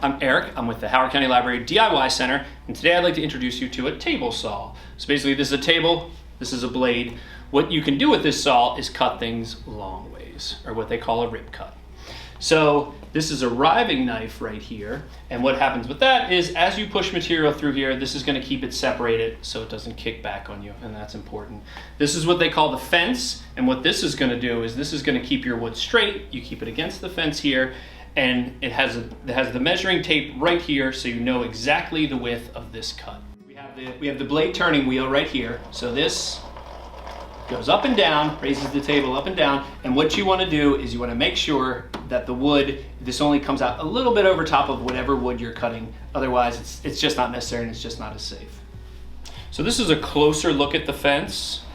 I'm Eric. I'm with the Howard County Library DIY Center, and today I'd like to introduce you to a table saw. So basically this is a table, this is a blade. What you can do with this saw is cut things long ways, or what they call a rip cut. So this is a riving knife right here, and what happens with that is as you push material through here, this is going to keep it separated so it doesn't kick back on you, and that's important. This is what they call the fence, and what this is going to do is this is going to keep your wood straight. You keep it against the fence here, and it has the measuring tape right here so you know exactly the width of this cut. We have the blade turning wheel right here, so this goes up and down, raises the table up and down, and what you want to do is you want to make sure that the wood, this only comes out a little bit over top of whatever wood you're cutting, otherwise it's just not necessary and it's just not as safe. So this is a closer look at the fence,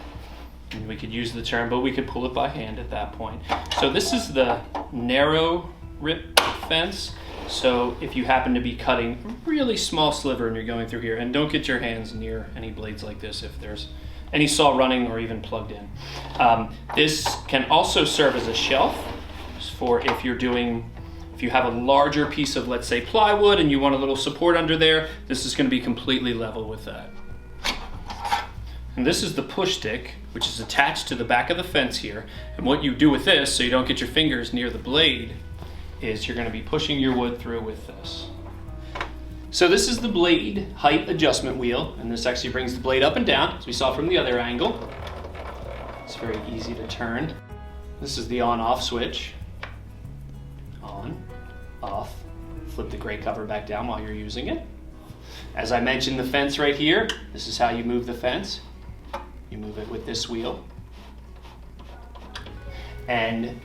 and we could use the term, but we could pull it by hand at that point. So this is the narrow rip fence. So if you happen to be cutting a really small sliver and you're going through here, and don't get your hands near any blades like this if there's any saw running or even plugged in. This can also serve as a shelf for if you have a larger piece of, let's say, plywood and you want a little support under there, this is going to be completely level with that. And this is the push stick, which is attached to the back of the fence here. And what you do with this, so you don't get your fingers near the blade, is you're going to be pushing your wood through with this. So this is the blade height adjustment wheel, and this actually brings the blade up and down, as we saw from the other angle. It's very easy to turn. This is the on-off switch. On, off. Flip the gray cover back down while you're using it. As I mentioned, the fence right here, this is how you move the fence. You move it with this wheel. And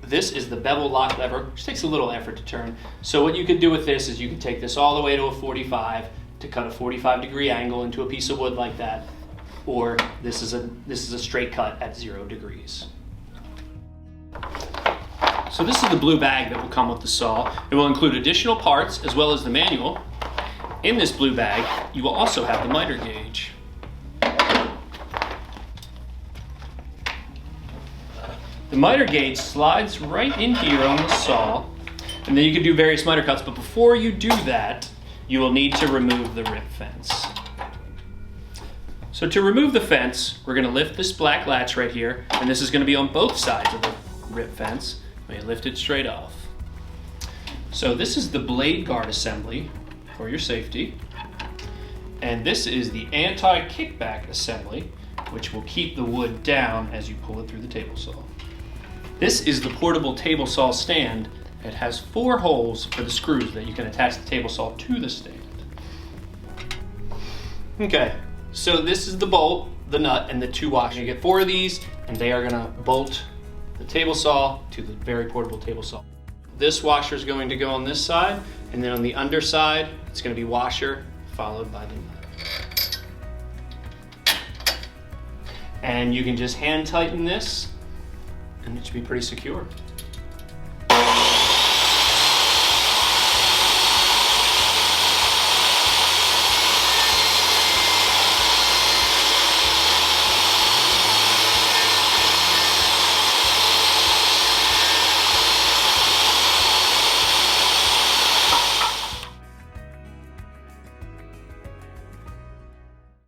this is the bevel lock lever, which takes a little effort to turn. So what you can do with this is you can take this all the way to a 45 to cut a 45-degree angle into a piece of wood like that, or this is a straight cut at 0 degrees. So this is the blue bag that will come with the saw. It will include additional parts as well as the manual. In this blue bag, you will also have the miter gauge. The miter gauge slides right in here on the saw, and then you can do various miter cuts, but before you do that, you will need to remove the rip fence. So to remove the fence, we're going to lift this black latch right here, and this is going to be on both sides of the rip fence. We lift it straight off. So this is the blade guard assembly for your safety, and this is the anti-kickback assembly, which will keep the wood down as you pull it through the table saw. This is the portable table saw stand. It has 4 holes for the screws that you can attach the table saw to the stand. Okay, so this is the bolt, the nut, and the 2 washers. You get 4 of these, and they are gonna bolt the table saw to the very portable table saw. This washer is going to go on this side, and then on the underside, it's gonna be washer followed by the nut. And you can just hand tighten this, and it should be pretty secure.